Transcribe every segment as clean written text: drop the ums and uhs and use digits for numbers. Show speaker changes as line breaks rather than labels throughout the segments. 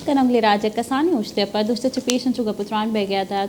kanam le raja kasani ushte pa dosto chepeshan chuga putran be gaya tha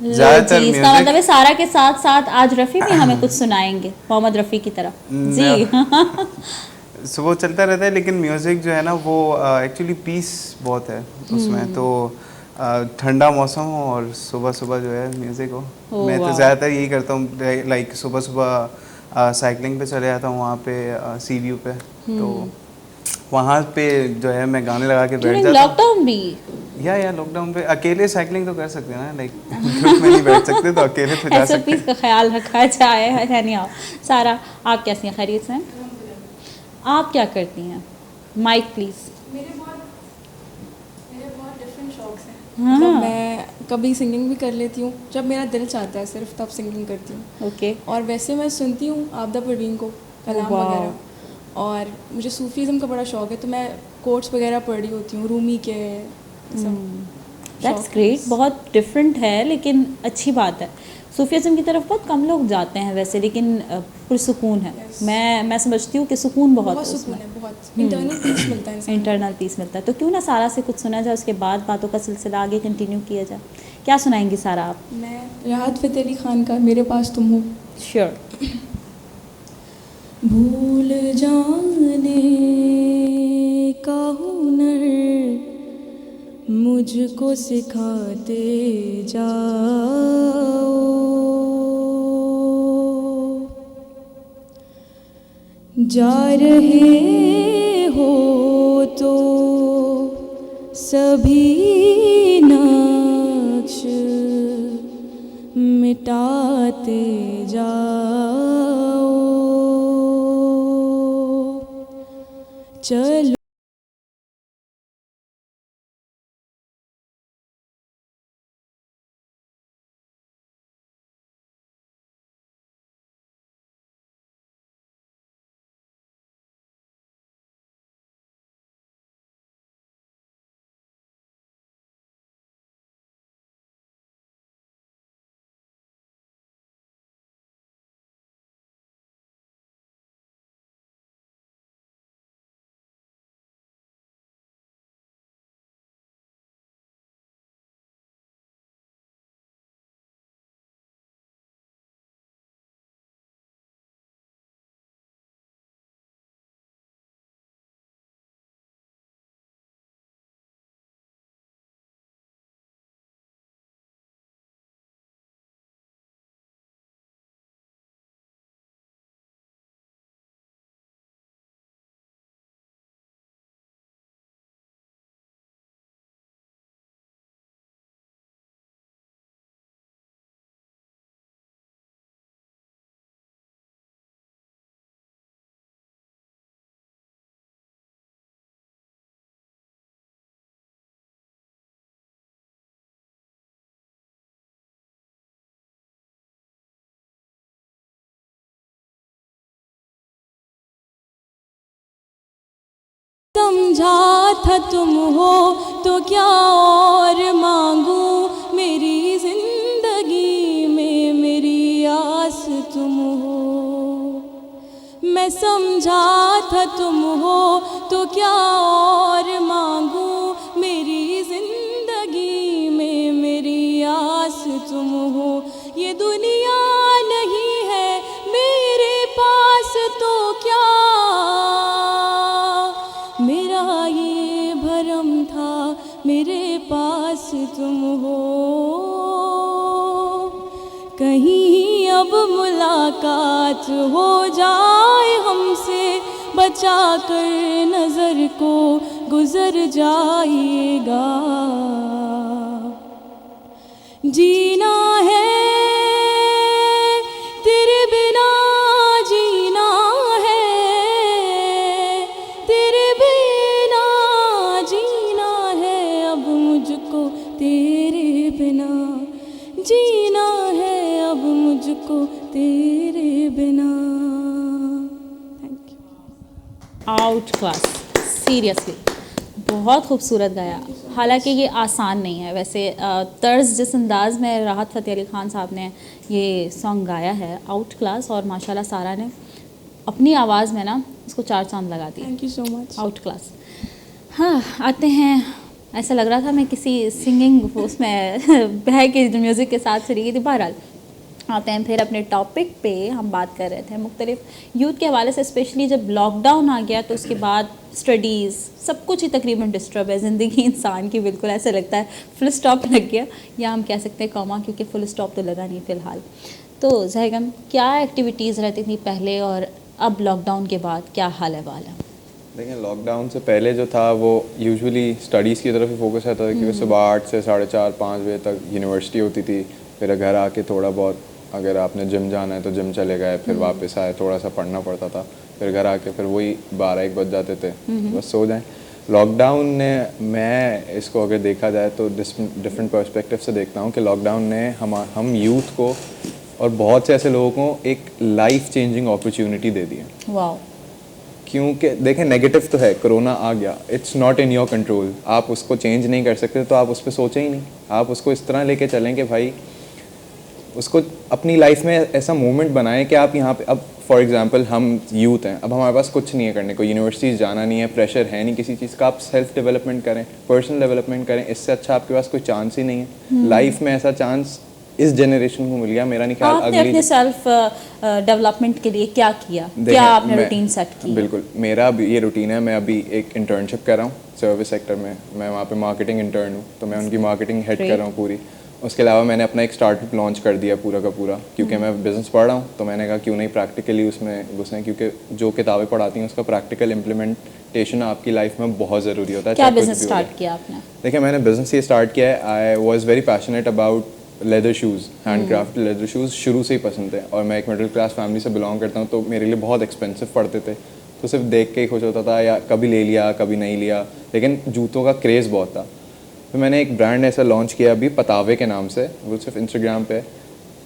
زیادہ تر
جی اس کا مطلب ہے سارا کے ساتھ ساتھ آج رفیع بھی ہمیں کچھ سنائیں گے محمد رفیع کی طرح جی.
سو وہ چلتا رہتا ہے, لیکن میوزک جو ہے نا وہ ایکچولی پیس بہت ہے اس میں. تو ٹھنڈا موسم ہو اور صبح صبح جو ہے میوزک ہو, میں تو زیادہ تر یہی کرتا ہوں. لائک صبح صبح سائیکلنگ پہ چلے جاتا ہوں وہاں پہ سی ویو پہ, تو وہاں پہ جو ہے میں گانے لگا کے بیٹھ جاتا ہوں.
لاک ڈاؤن بھی
یا لاک ڈاؤن پہ اکیلے سائیکلنگ تو کر سکتے ہیں نا, لائک گروپ میں نہیں بیٹھ سکتے تو اکیلے تو جا سکتے ہیں.
کا خیال رکھا جائے ہے نہیں. سارا آپ کیسی ہیں, خیریت سے ہیں؟ آپ کیا کرتی ہیں؟ Mic please.
میرے بہت ڈفرینٹ شوقس ہیں. میں کبھی سنگنگ بھی کر لیتی ہوں, جب میرا دل چاہتا ہے صرف تب سنگنگ کرتی ہوں.
اوکے.
اور ویسے میں سنتی ہوں عابدہ پروین کو, کلام وغیرہ. اور مجھے صوفیزم کا بڑا شوق ہے, تو میں کوٹس وغیرہ پڑھ رہی ہوتی ہوں, رومی کے.
That's great. بہت ڈفرینٹ ہے لیکن اچھی بات ہے. صوفیزم کی طرف بہت کم لوگ جاتے ہیں ویسے, لیکن پرسکون ہے. میں سمجھتی ہوں کہ سکون بہت
سکون ہے, بہت انٹرنل پیس ملتا ہے.
انٹرنل پیس ملتا ہے. تو کیوں نہ سارا سے کچھ سنا جائے, اس کے بعد باتوں کا سلسلہ آگے کنٹینیو کیا جائے. کیا سنائیں گی سارا آپ؟
میں راحت فتح علی خان کا میرے پاس تم ہو.
شیور.
بھول جانے کا ہنر مجھ کو سکھاتے جاؤ, جا رہے ہو تو سبھی نقش مٹاتے جاؤ, چلو سمجھا تھا تم ہو تو کیا اور مانگوں, میری زندگی میں میری آس تم ہو. میں سمجھا تھا تم ہو تو کیا اور مانگوں, میری زندگی میں میری آس تم ہو. یہ دنیا نہیں ہے میرے پاس تو کیا, میرا یہ بھرم تھا میرے پاس تم ہو. کہیں اب ملاقات ہو جائے ہم سے, بچا کر نظر کو گزر جائے گا. جینا ہے تیرے بنا, جینا ہے تیرے بنا, جینا ہے اب مجھ کو تیرے بنا, جینا ہے اب مجھ کو تیرے بنا. Thank you.
Out class. Seriously بہت خوبصورت گایا. حالانکہ یہ آسان نہیں ہے ویسے. طرز جس انداز میں راحت فتح علی خان صاحب نے یہ سانگ گایا ہے, آؤٹ کلاس. اور ماشاء اللہ سارا نے اپنی آواز میں نا اس کو 4 چاند لگا دی.
Thank you so much.
Out class. ہاں آتے ہیں ایسا لگ رہا تھا میں کسی سنگنگ اس میں بہ کے میوزک کے ساتھ چلی گئی تھی. بہرحال آتے ہیں پھر اپنے ٹاپک پہ. ہم بات کر رہے تھے مختلف یوتھ کے حوالے سے، اسپیشلی جب لاک ڈاؤن آ گیا تو اس کے بعد اسٹڈیز سب کچھ ہی تقریباً ڈسٹرب ہے. زندگی انسان کی بالکل ایسا لگتا ہے فل اسٹاپ لگ گیا، یا ہم کہہ سکتے ہیں کاما، کیونکہ فل اسٹاپ تو لگا نہیں فی الحال. تو زہگم، کیا ایکٹیویٹیز رہتی تھیں پہلے اور اب لاک ڈاؤن کے بعد کیا حال احوال ہے؟
دیکھیں لاک ڈاؤن سے پہلے جو تھا وہ یوزولی اسٹڈیز کی طرف ہی فوکس رہتا تھا، کیونکہ صبح 8 سے 4:30 5 بجے تک یونیورسٹی ہوتی تھی. پھر گھر آ کے تھوڑا بہت اگر آپ نے جم جانا ہے تو جم چلے گئے، پھر واپس آئے تھوڑا سا پڑھنا پڑتا تھا، پھر گھر آ کے پھر وہی 12-1 بج جاتے تھے، بس سو جائیں. لاک ڈاؤن نے، میں اس کو اگر دیکھا جائے تو ڈفرینٹ پرسپیکٹیو سے دیکھتا ہوں کہ لاک ڈاؤن نے ہم یوتھ کو اور بہت سے ایسے لوگوں کو ایک لائف چینجنگ اپرچونٹی دے دی ہے.
واو.
کیونکہ دیکھیں نیگیٹو تو ہے، کرونا آ گیا، it's not in your control, آپ اس کو چینج نہیں کر سکتے، تو آپ اس پہ سوچیں ہی نہیں. آپ اس کو اس طرح لے کے چلیں کہ بھائی اس کو اپنی لائف میں ایسا مومنٹ بنائیں کہ آپ یہاں پہ، اب فار ایگزامپل ہم یوتھ ہیں، اب ہمارے پاس کچھ نہیں ہے کرنے کو، یونیورسٹیز جانا نہیں ہے، پریشر ہے نہیں کسی چیز کا، آپ سیلف ڈیولپمنٹ کریں، پرسنل ڈیولپمنٹ کریں. اس سے اچھا آپ کے پاس کوئی چانس ہی نہیں ہے لائف میں. ایسا چانس اس جنریشن کو مل گیا، میرا نہیں خیال
آپ نے اپنے سیلف ڈیولپمنٹ کے لیے کیا کیا؟ کیا آپ نے روٹین سیٹ کی؟
بالکل میرا بھی یہ روٹین ہے. میں ابھی ایک انٹرنشپ کر رہا ہوں سروس سیکٹر میں وہاں پہ مارکیٹنگ انٹرن ہوں، تو میں ان کی مارکیٹنگ ہیڈ کر رہا ہوں پوری. اس کے علاوہ میں نے اپنا ایک اسٹارٹ اپ لانچ کر دیا پورا کا پورا، کیونکہ میں بزنس پڑھ رہا ہوں، تو میں نے کہا کیوں نہیں پریکٹیکلی اس میں گھسیں، کیونکہ جو کتابیں پڑھاتی ہیں اس کا پریکٹیکل امپلیمنٹیشن آپ کی لائف میں بہت ضروری ہوتا ہے.
کیا بزنس اسٹارٹ کیا آپ نے؟
دیکھیں میں نے بزنس یہ اسٹارٹ کیا ہے، I was very passionate about leather shoes, handcraft leather shoes شروع سے ہی پسند تھے. اور میں ایک مڈل کلاس فیملی سے بلانگ کرتا ہوں، تو میرے لیے بہت ایکسپینسو پڑتے تھے، تو صرف دیکھ کے ہی خوش ہوتا تھا، یا کبھی لے لیا کبھی نہیں لیا، لیکن جوتوں کا کریز بہت تھا. پھر میں نے ایک برانڈ ایسا لانچ کیا ابھی پتاوے کے نام سے، وہ صرف انسٹاگرام پہ.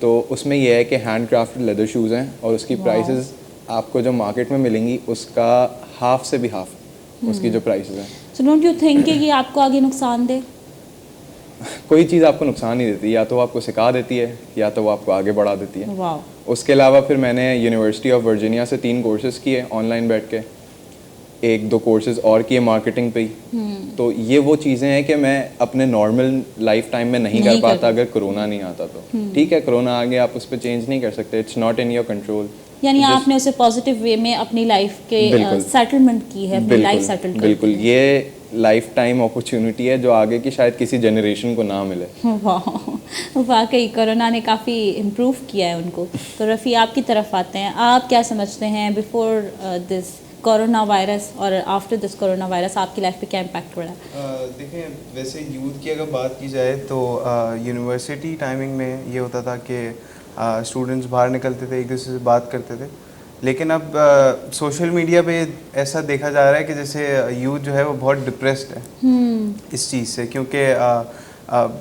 تو اس میں یہ ہے کہ ہینڈ کرافٹڈ لیدر شوز ہیں، اور اس کی پرائسز آپ کو جو مارکیٹ میں ملیں گی اس کا ہاف سے بھی ہاف اس کی جو پرائسز ہیں.
سو ڈونٹ یو تھنک کہ یہ آپ کو آگے نقصان دے؟
کوئی چیز آپ کو نقصان نہیں دیتی، یا تو وہ آپ کو سکھا دیتی ہے یا تو وہ آپ کو آگے بڑھا دیتی ہے.
واو.
اس کے علاوہ پھر میں نے یونیورسٹی آف ورجینیا سے 3 کورسز کیے آن لائن بیٹھ کے، 1-2 کورسز اور کیے مارکیٹنگ پہ ہی. تو یہ وہ چیزیں ہیں کہ میں اپنے نارمل لائف ٹائم میں نہیں کر پاتا اگر کرونا نہیں آتا تو. ٹھیک ہے کرونا آ گیا، آپ اس پہ چینج نہیں کر سکتے، it's not in your control.
یعنی آپ نے اسے پازیٹیو وے میں اپنی لائف کے سیٹلمنٹ کی ہے، اپنی لائف سیٹل کر.
بالکل یہ لائف ٹائم اپرچونٹی ہے جو آگے کی شاید کسی جنریشن کو نہ ملے.
واقعی کرونا نے کافی امپروو کیا ہے ان کو. تو رفیع آپ کی طرف آتے ہیں، آپ کیا سمجھتے ہیں بیفور دس کورونا وائرس اور آفٹر دس کورونا وائرس آپ کی لائف پہ کیا امپیکٹ پڑا؟
دیکھیں ویسے یوتھ کی اگر بات کی جائے تو یونیورسٹی ٹائمنگ میں یہ ہوتا تھا کہ اسٹوڈنٹس باہر نکلتے تھے، ایک دوسرے سے بات کرتے تھے. لیکن اب سوشل میڈیا پہ ایسا دیکھا جا رہا ہے کہ جیسے یوتھ جو ہے وہ بہت ڈپریسڈ ہے اس چیز سے، کیونکہ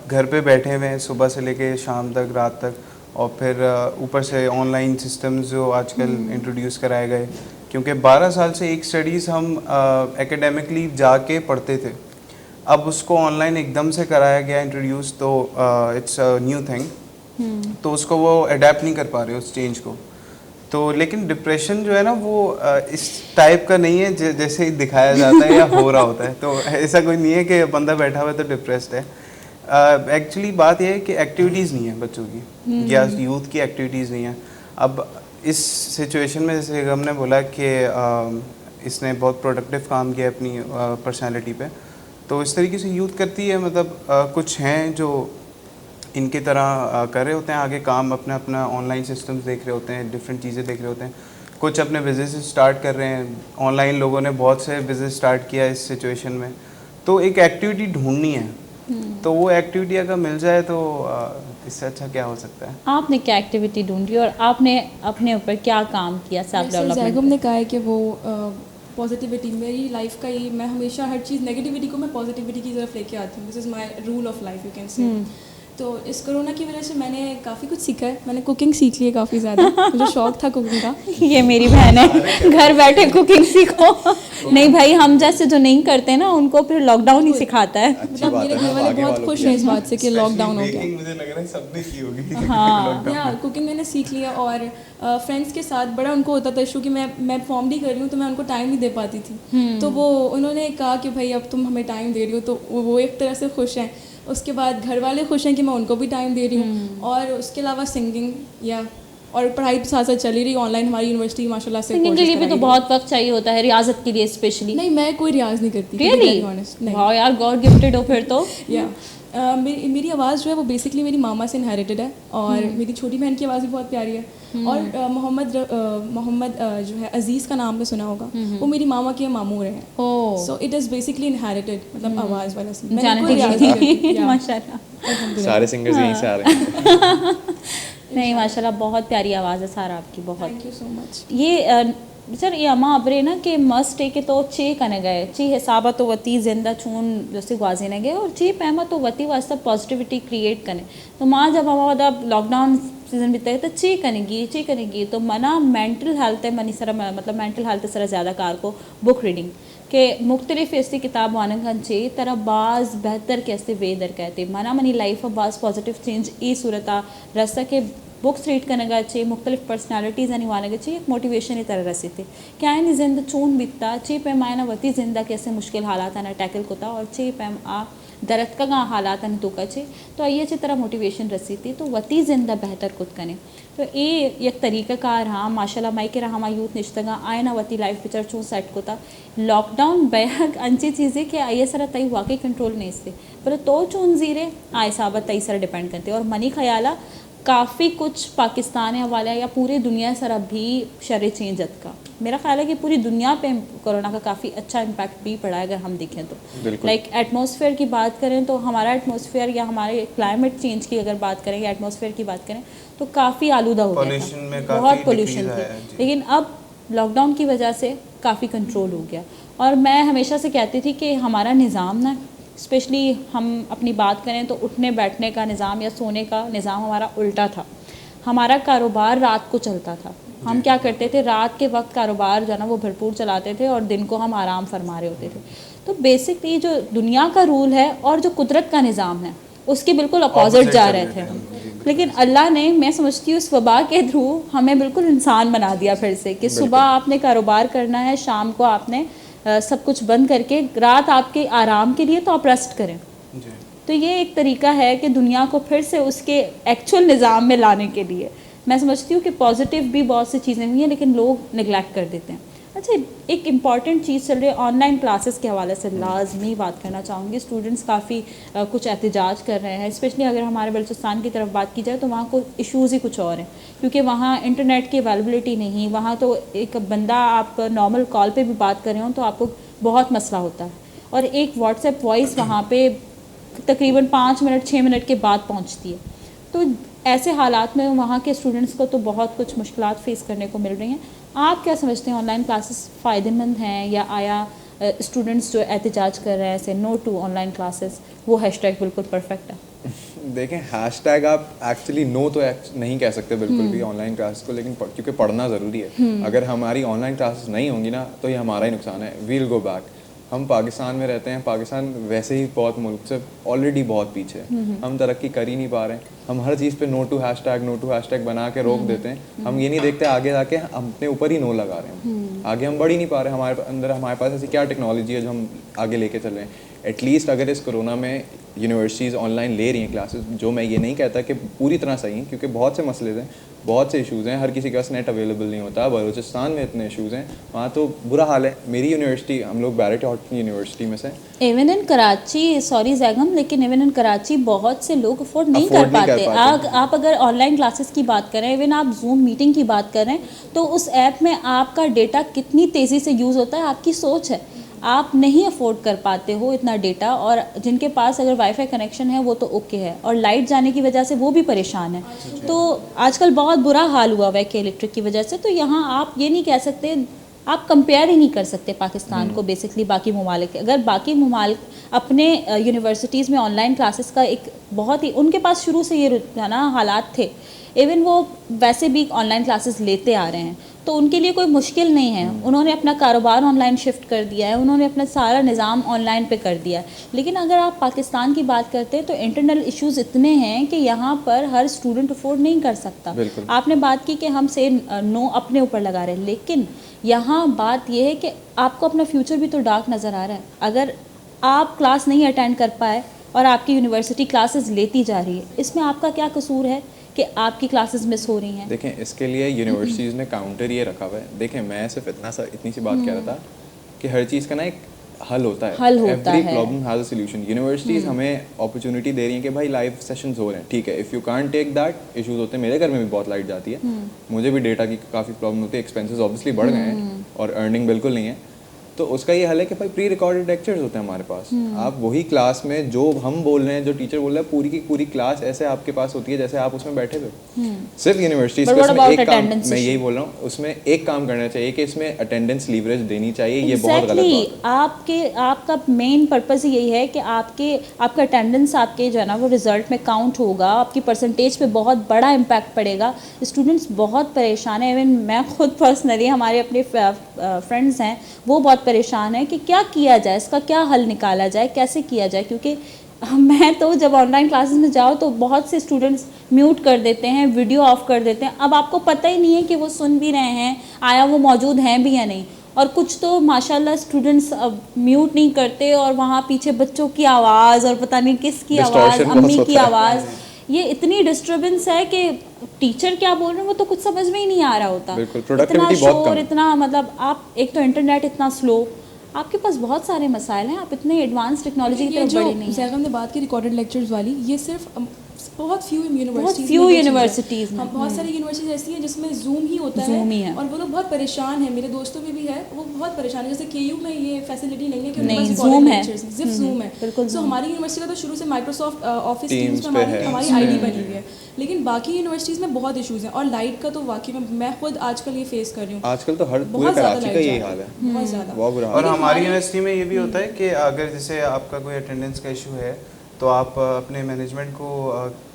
گھر پہ بیٹھے ہوئے ہیں صبح سے لے کے شام تک، رات تک، اور پھر اوپر سے آن لائن سسٹمز جو آج کل انٹروڈیوس کرائے گئے. کیونکہ 12 سال سے ایک اسٹڈیز ہم ایکیڈیمکلی جا کے پڑھتے تھے، اب اس کو آن لائن ایک دم سے کرایا گیا انٹروڈیوس، تو اٹس اے نیو تھنگ، تو اس کو وہ اڈیپٹ نہیں کر پا رہے اس چینج کو. تو لیکن ڈپریشن جو ہے نا وہ اس ٹائپ کا نہیں ہے جیسے دکھایا جاتا ہے یا ہو رہا ہوتا ہے. تو ایسا کوئی نہیں ہے کہ بندہ بیٹھا ہوا ہے تو ڈپریسڈ ہے. ایکچولی بات یہ ہے کہ ایکٹیویٹیز نہیں ہیں بچوں کی یا یوتھ کی ایکٹیویٹیز نہیں ہیں. اب اس سچویشن میں جیسے ہم نے بولا کہ اس نے بہت پروڈکٹیو کام کیا اپنی پرسنالٹی پہ، تو اس طریقے سے یوتھ کرتی ہے. مطلب کچھ ہیں جو ان کی طرح کر رہے ہوتے ہیں آگے کام، اپنا اپنا آن لائن سسٹمز دیکھ رہے ہوتے ہیں، ڈفرینٹ چیزیں دیکھ رہے ہوتے ہیں. کچھ اپنے بزنس اسٹارٹ کر رہے ہیں، آن لائن لوگوں نے بہت سے بزنس اسٹارٹ کیا اس سچویشن میں. تو ایک ایکٹیویٹی ڈھونڈنی ہے، تو وہ ایکٹیویٹی اگر مل جائے تو اس سے اچھا کیا ہو سکتا ہے.
آپ نے کیا ایکٹیویٹی ڈھونڈی اور آپ نے اپنے اوپر کیا کام کیا سیلف ڈیولپمنٹ؟
زیگم نے کہا ہے کہ وہ پازیٹیوٹی میری لائف کا یہ، میں ہمیشہ ہر چیز نیگیٹیوٹی کو میں پازیٹیوٹی کی طرف لے کے آتی ہوں. This is my rule of life you can say. تو اس کورونا کی وجہ سے میں نے کافی کچھ سیکھا ہے. میں نے کوکنگ سیکھ لی ہے کافی زیادہ. مجھے شوق تھا کوکنگ کا.
یہ میری بہن ہے, گھر بیٹھے کوکنگ سیکھو. نہیں بھائی, ہم جیسے جو نہیں کرتے نا ان کو پھر لاک ڈاؤن ہی سکھاتا ہے.
مطلب میرے گھر والے بہت خوش ہیں اس بات سے کہ لاک ڈاؤن ہو گیا.
مجھے لگ رہا ہے سب نے کی ہوگی.
ہاں کوکنگ میں نے سیکھ لیا. اور فرینڈس کے ساتھ بڑا ان کو ہوتا تھا ایشو کہ میں پرفارم بھی کر رہی ہوں تو میں ان کو ٹائم نہیں دے پاتی تھی. تو وہ انہوں نے کہا کہ بھائی اب تم ہمیں ٹائم دے رہی ہو, تو وہ ایک طرح سے خوش ہیں. اس کے بعد گھر والے خوش ہیں کہ میں ان کو بھی ٹائم دے رہی ہوں. اور اس کے علاوہ سنگنگ اور پڑھائی بھی ساتھ ساتھ چلی رہی. آن لائن ہماری یونیورسٹی ماشاء اللہ سے
سنگنگ کے لیے بھی تو بہت وقت چاہیے ہوتا ہے, ریاضت کے لیے اسپیشلی.
نہیں, میں کوئی ریاض نہیں کرتی.
ریئلی؟ واہ یار, گاڈ گفٹڈ ہو پھر تو.
میری آواز جو ہے وہ بیسکلی میری ماما سے انہیریٹڈ ہے. اور میری چھوٹی بہن کی آواز بھی بہت پیاری ہے. اور محمد جو ہے عزیز کا نام پہ سنا ہوگا, وہ میری ماما کے ماموں رہے ہیں. So it is basically inherited, مطلب آواز والا سے.
ماشاء اللہ
سارے سنگرز یہیں سے آ رہے ہیں.
نہیں ماشاء اللہ بہت پیاری آواز ہے سارا آپ کی, بہت.
تھینک یو سو مچ.
یہ سر یہ اما ابرے نا کہ مسٹ کے تو چے کنے گئے چی حسابہ تو وتی زندہ چون جیسے گوازی نے گئے, اور چی پیما تو وتی واسطہ پازیٹیوٹی کریٹ کرنے. تو ماں جب ہمارا مطلب لاک ڈاؤن سیزن بیتا ہے تو چی کرے گی تو منا مینٹل ہیلتھ ہے منی سر, مطلب مینٹل ہیلتھ سر زیادہ کار کو بک ریڈنگ کہ مختلف ایسی کتاب وانگن چے طرح بعض بہتر کیسے ویدر کہتے منا منی لائف بعض پازیٹیو چینج ای صورتہ رستہ کے بکس ریڈ کرنے گا چاہیے, مختلف پرسنالٹیز آنے گا چاہیے, ایک موٹیویشن ہی طرح رسی تھے کیا ہے زندہ چون بیتتا چی پیمائنہ وتی زندہ کیسے مشکل حالات آنا ٹیکل کوتا, اور چی پیم آ درد کا گاں حالات آنے تو کچے تو آئیے اچھی طرح موٹیویشن رسی تھی تو وتی زندہ بہتر کت کنے. تو ایک طریقہ کار ہاں ماشاء اللہ مائی کے رہا ہمارا یوتھ نشتگاں آئے نہ وتی لائف پچر چون سیٹ کوتا. لاک ڈاؤن بیگ انچی چیزیں کہ آئیے سر تئی واقعی کنٹرول نہیں سے پر تو چون زیرے آئے صابت تئی سر ڈپینڈ کرتے. اور منی خیالہ کافی کچھ پاکستان حوالہ یا پوری دنیا سر اب بھی شرع چینجت کا میرا خیال ہے کہ پوری دنیا پہ کورونا کا کافی اچھا امپیکٹ بھی پڑا ہے اگر ہم دیکھیں تو. لائک ایٹماسفیئر کی بات کریں تو ہمارا ایٹماسفیئر یا ہمارے کلائمیٹ چینج کی اگر بات کریں یا ایٹماسفیئر کی بات کریں تو کافی آلودہ ہو گیا تھا, بہت پولیوشن تھی. لیکن اب لاک ڈاؤن کی وجہ سے کافی کنٹرول ہو گیا. اور میں ہمیشہ سے کہتی تھی کہ ہمارا نظام نا اسپیشلی ہم اپنی بات کریں تو اٹھنے بیٹھنے کا نظام یا سونے کا نظام ہمارا الٹا تھا. ہمارا کاروبار رات کو چلتا تھا. ہم کیا کرتے تھے, رات کے وقت کاروبار جو ہے نا وہ بھرپور چلاتے تھے اور دن کو ہم آرام فرما رہے ہوتے تھے. تو بیسکلی جو دنیا کا رول ہے اور جو قدرت کا نظام ہے اس کے بالکل اپوزٹ جا رہے تھے ہم. لیکن اللہ نے, میں سمجھتی ہوں اس وبا کے تھرو ہمیں بالکل انسان بنا دیا پھر سے کہ صبح آپ نے کاروبار کرنا ہے, شام کو آپ نے سب کچھ بند کر کے رات آپ کے آرام کے لیے تو آپ ریسٹ کریں. تو یہ ایک طریقہ ہے کہ دنیا کو پھر سے اس کے ایکچوئل نظام میں لانے کے لیے. میں سمجھتی ہوں کہ پازیٹیو بھی بہت سی چیزیں ہوئی ہیں لیکن لوگ نگلیکٹ کر دیتے ہیں. اچھا ایک امپورٹنٹ چیز چل رہی ہے آن لائن کلاسز کے حوالے سے لازمی بات کرنا چاہوں گی. اسٹوڈنٹس کافی کچھ احتجاج کر رہے ہیں, اسپیشلی اگر ہمارے بلوچستان کی طرف بات کی جائے تو وہاں کو ایشوز ہی کچھ اور ہیں کیونکہ وہاں انٹرنیٹ کی اویلیبلٹی نہیں. وہاں تو ایک بندہ آپ نارمل کال پہ بھی بات کر رہے ہوں تو آپ کو بہت مسئلہ ہوتا ہے, اور ایک واٹس ایپ وائس وہاں پہ تقریباً 5 منٹ 6 منٹ کے بعد پہنچتی ہے. تو ایسے حالات میں وہاں کے اسٹوڈنٹس کو تو بہت کچھ مشکلات فیس کرنے کو مل رہی ہیں. آپ کیا سمجھتے ہیں آن لائن کلاسز فائدہ مند ہیں یا آیا اسٹوڈنٹس جو احتجاج کر رہے ہیں ایسے نو ٹو آن لائن کلاسز وہ ہیش ٹیگ بالکل پرفیکٹ ہے؟
دیکھیں ہیش ٹیگ آپ ایکچولی نو تو نہیں کہہ سکتے بالکل بھی آن لائن کلاسز کو, لیکن کیونکہ پڑھنا ضروری ہے. اگر ہماری آن لائن کلاسز نہیں ہوں گی نا تو یہ ہمارا ہی نقصان ہے. Well go back. ہم پاکستان میں رہتے ہیں, پاکستان ویسے ہی بہت ملک سے آلریڈی بہت پیچھے ہے, ہم ترقی کر ہی نہیں پا رہے ہیں. ہم ہر چیز پہ نو ٹو ہیش ٹیگ بنا کے روک دیتے ہیں. ہم یہ نہیں دیکھتے آگے جا کے ہم اپنے اوپر ہی نو لگا رہے ہیں, آگے ہم بڑھ ہی نہیں پا رہے. ہمارے پاس ایسی کیا ٹیکنالوجی ہے جو ہم آگے لے کے چل رہے ہیں. ایٹ لیسٹ اگر اس کرونا میں یونیورسٹیز آن لائن لے رہی ہیں کلاسز, جو میں یہ نہیں کہتا کہ پوری طرح صحیح ہیں کیونکہ بہت سے مسئلے ہیں, بہت سے ایشوز ہیں, ہر کسی کے پاس نیٹ اویلیبل نہیں ہوتا. بلوچستان میں اتنے ایشوز ہیں, وہاں تو برا حال ہے. میری یونیورسٹی, ہم لوگ بیرٹ ہاٹن یونیورسٹی میں سے,
ایون ان کراچی, سوری زیگم, لیکن ایون ان کراچی بہت سے لوگ افورڈ نہیں کر پاتے. آپ اگر آن لائن کلاسز کی بات کریں, ایون آپ زوم میٹنگ کی بات کریں تو اس ایپ میں آپ کا ڈیٹا کتنی تیزی سے یوز ہوتا ہے آپ کی سوچ ہے. آپ نہیں افورڈ کر پاتے ہو اتنا ڈیٹا, اور جن کے پاس اگر وائی فائی کنیکشن ہے وہ تو اوکے ہے, اور لائٹ جانے کی وجہ سے وہ بھی پریشان ہے. تو آج کل بہت برا حال ہوا ہوا ہے کہ الیکٹرک کی وجہ سے. تو یہاں آپ یہ نہیں کہہ سکتے آپ کمپیئر ہی نہیں کر سکتے پاکستان کو بیسکلی باقی ممالک. اگر باقی ممالک اپنے یونیورسٹیز میں آن لائن کلاسز کا ایک بہت ہی, ان کے پاس شروع سے یہ نا حالات تھے, ایون وہ ویسے بھی آن لائن کلاسز لیتے آ رہے ہیں, تو ان کے لیے کوئی مشکل نہیں ہے. انہوں نے اپنا کاروبار آن لائن شفٹ کر دیا ہے, انہوں نے اپنا سارا نظام آن لائن پہ کر دیا ہے. لیکن اگر آپ پاکستان کی بات کرتے ہیں تو انٹرنل ایشوز اتنے ہیں کہ یہاں پر ہر اسٹوڈنٹ افورڈ نہیں کر سکتا. آپ نے بات کی کہ ہم سے نو اپنے اوپر لگا رہے ہیں, لیکن یہاں بات یہ ہے کہ آپ کو اپنا فیوچر بھی تو ڈارک نظر آ رہا ہے. اگر آپ کلاس نہیں اٹینڈ کر پائے اور آپ کی یونیورسٹی کلاسز لیتی جا رہی ہے, اس میں آپ کا کیا قصور ہے کہ آپ کی کلاسز مس ہو رہی ہیں؟
دیکھیں اس کے لیے یونیورسٹیز نے کاؤنٹر یہ رکھا ہوا ہے. دیکھیں میں صرف اتنی سی بات کہہ رہا تھا کہ ہر چیز کا نا ایک حل ہوتا ہے. Every problem has a solution. Universities ہمیں اپرچونیٹی دے رہی ہیں کہ بھائی لائیو سیشنز ہو رہے ہیں, ٹھیک ہے, if you can't take that, issues ہوتے ہیں. میرے گھر میں بھی بہت لائٹ جاتی ہے, مجھے بھی ڈیٹا کی کافی پرابلم ہوتی ہے, ایکسپینسز آبویسلی بڑھ گئے ہیں اور ارننگ بالکل نہیں ہے. تو اس کا یہ حل ہے کہ بھائی پری ریکارڈیڈ لیکچرز ہوتے ہیں ہمارے پاس. آپ وہی کلاس میں جو ہم بول رہے ہیں, جو ٹیچر بول رہا ہے, پوری کی پوری کلاس ایسے آپ کے پاس ہوتی ہے جیسے آپ اس میں بیٹھے ہوئے. صرف یونیورسٹیز کو اس میں ایک کام, میں یہی بول رہا ہوں, اس میں ایک کام کرنا چاہیے کہ اس میں اٹینڈنس لیوریج دینی چاہیے. یہ بہت غلط بات ہے.
آپ کا مین پرپز یہی ہے کہ آپ کا اٹینڈنس آپ کے جو ہے نا وہ رزلٹ میں کاؤنٹ ہوگا, آپ کی پرسنٹیج پہ بہت بڑا امپیکٹ پڑے گا. اسٹوڈنٹس بہت پریشان ہیں. ایون میں خود پرسنلی, ہمارے اپنے فرینڈس ہیں وہ بہت پریشان ہے کہ کیا کیا جائے, اس کا کیا حل نکالا جائے, کیسے کیا جائے. کیونکہ میں تو جب آن لائن کلاسز میں جاؤ تو بہت سے اسٹوڈنٹس میوٹ کر دیتے ہیں, ویڈیو آف کر دیتے ہیں. اب آپ کو پتہ ہی نہیں ہے کہ وہ سن بھی رہے ہیں, آیا وہ موجود ہیں بھی یا نہیں. اور کچھ تو ماشاءاللہ اسٹوڈنٹس اب میوٹ نہیں کرتے اور وہاں پیچھے بچوں کی آواز اور پتہ نہیں کس کی آواز, امی کی آواز, یہ اتنی ڈسٹربنس ہے کہ ٹیچر کیا بول رہے ہیں وہ تو کچھ سمجھ میں ہی نہیں آ رہا ہوتا. اتنا شور, اتنا مطلب آپ ایک تو انٹرنیٹ اتنا سلو, آپ کے پاس بہت سارے مسائل ہیں, آپ اتنے ایڈوانس ٹیکنالوجی کی طرف بڑھے نہیں ہیں.
ہم نے بات کی ریکارڈڈ لیکچرز والی, یہ صرف بہت فیو
یونیورسٹیز
میں, بہت ساری یونیورسٹیز ایسی ہیں جس میں زوم ہی ہوتا ہے اور وہ لوگ بہت پریشان ہیں. میرے دوستوں میں بھی ہے, وہ بہت پریشان ہے. جیسے کے یو میں یہ فیسلٹی نہیں ہے کہ ان کے پاس زوم ہے, صرف زوم ہے. سو ہماری یونیورسٹی کا تو شروع سے مائکروسافٹ آفس ٹیمز میں ہماری آئی ڈی بنی ہوئی ہے, لیکن باقی یونیورسٹیز میں بہت ایشوز ہیں. اور لائٹ کا تو واقعی میں خود آج کل یہ فیس کر رہی ہوں.
آج کل تو ہر پورے کراچی کا یہی حال ہے,
بہت زیادہ.
اور ہماری یونیورسٹی میں یہ بھی ہوتا ہے کہ اگر جیسے آپ کا کوئی اٹینڈنس کا ایشو ہے تو آپ اپنے مینجمنٹ کو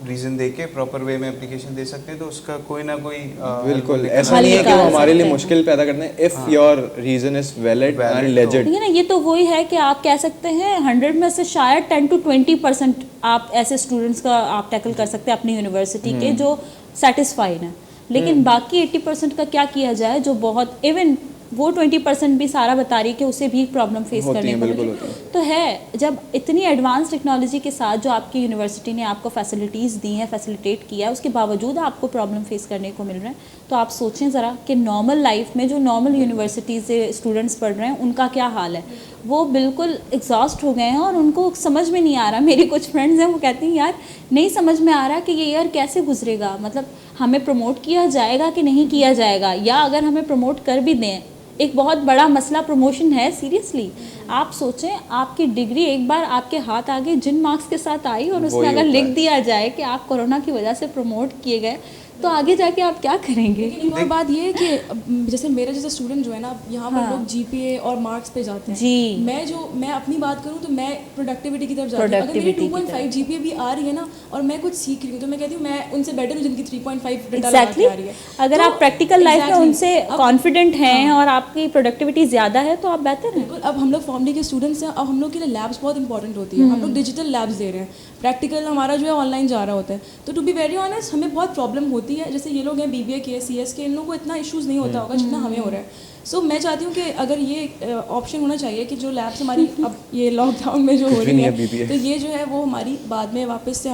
ریزن دے کے پراپر وے میں اپلیکیشن دے سکتے ہیں, تو اس کا کوئی نہ کوئی
بالکل ایسا نہیں ہے کہ وہ ہمارے لیے مشکل پیدا کرتے ہیں. If your reason is valid and legit,
یہ تو وہی ہے کہ آپ کہہ سکتے ہیں 100 میں سے شاید 10 to 20% آپ ایسے اسٹوڈنٹس کا آپ ٹیکل کر سکتے ہیں اپنی یونیورسٹی کے جو سیٹسفائڈ ہیں. لیکن باقی 80% کا کیا کیا جائے جو بہت, ایون وہ 20% بھی سارا بتا رہی ہے کہ اسے بھی پرابلم فیس کرنے کو تو ہے. جب اتنی ایڈوانس ٹیکنالوجی کے ساتھ جو آپ کی یونیورسٹی نے آپ کو فیسلٹیز دی ہیں, فیسلیٹیٹ کیا ہے, اس کے باوجود آپ کو پرابلم فیس کرنے کو مل رہے ہیں, تو آپ سوچیں ذرا کہ نارمل لائف میں جو نارمل یونیورسٹیز سے اسٹوڈنٹس پڑھ رہے ہیں ان کا کیا حال ہے. وہ بالکل ایگزاسٹ ہو گئے ہیں اور ان کو سمجھ میں نہیں آ رہا. میری کچھ فرینڈز ہیں وہ کہتی ہیں یار نہیں سمجھ میں آ رہا کہ یہ ایئر کیسے گزرے گا, مطلب ہمیں پروموٹ کیا جائے گا کہ نہیں کیا جائے گا, یا اگر ہمیں پروموٹ کر بھی دیں, ایک بہت بڑا مسئلہ پروموشن ہے. سیریسلی آپ سوچیں, آپ کی ڈگری ایک بار آپ کے ہاتھ آگے جن مارکس کے ساتھ آئی اور اس میں اگر لکھ دیا جائے کہ آپ کورونا کی وجہ سے پروموٹ کیے گئے, تو آگے جا کے آپ کیا کریں گے.
ایک اور بات یہ ہے کہ جیسے میرا جیسا اسٹوڈنٹ جو ہے نا, یہاں پر لوگ جی پی اے اور مارکس پہ جاتے ہیں.
جی
میں اپنی بات کروں تو میں پروڈکٹیوٹی کی طرف جاتی ہوں. اگر میری 2.5 جی پی اے بھی آ رہی ہے نا اور میں کچھ سیکھ رہی ہوں تو میں کہتی ہوں میں ان سے بیٹر ہوں جن کی 3.5 ڈیٹا لگا کے آ رہی ہے.
اگر آپ پریکٹیکل لائف میں ان سے کانفیڈنٹ ہیں اور آپ کی پروڈکٹیوٹی زیادہ ہے تو آپ بہتر ہیں.
اب ہم لوگ فارملی کے اسٹوڈنٹس ہیں, اب ہم لوگ کے لیے لیبس بہت انپورٹنٹ ہوتی ہے. ہم لوگ ڈیجیٹل لیبس دے رہے ہیں, پریکٹیکل ہمارا جو ہے آن لائن جا رہا ہوتا ہے. تو ٹو بی ویری آنیسٹ ہمیں بہت پرابلم ہوتی ہے. جیسے یہ لوگ ہیں بی بی اے کے, سی ایس کے, ان لوگوں کو اتنا ایشوز نہیں ہوتا ہوگا جتنا ہمیں ہو رہا ہے. سو میں چاہتی ہوں کہ اگر یہ آپشن ہونا چاہیے کہ جو لیبس ہماری اب یہ لاک ڈاؤن میں جو ہو رہی ہے تو یہ جو ہے وہ ہماری بعد میں واپس سے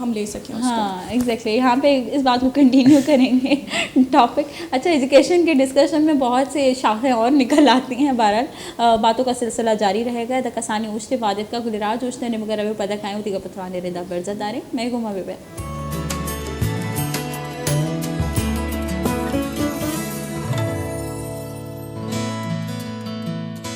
ہم لے سکیں.
ہاں ایگزیکٹلی, یہاں پہ اس بات کو کنٹینیو کریں گے ٹاپک. اچھا, ایجوکیشن کے ڈسکشن میں بہت سے شاخیں اور نکل آتی ہیں. بہرحال باتوں کا سلسلہ جاری رہے گا. دکاسانی اوچتے وادت کا گلراج اوچتے نے مگر ابھی پتہ کھائیں ہوتی کا پتھرانے ردا برزہ داریں. میں گما بے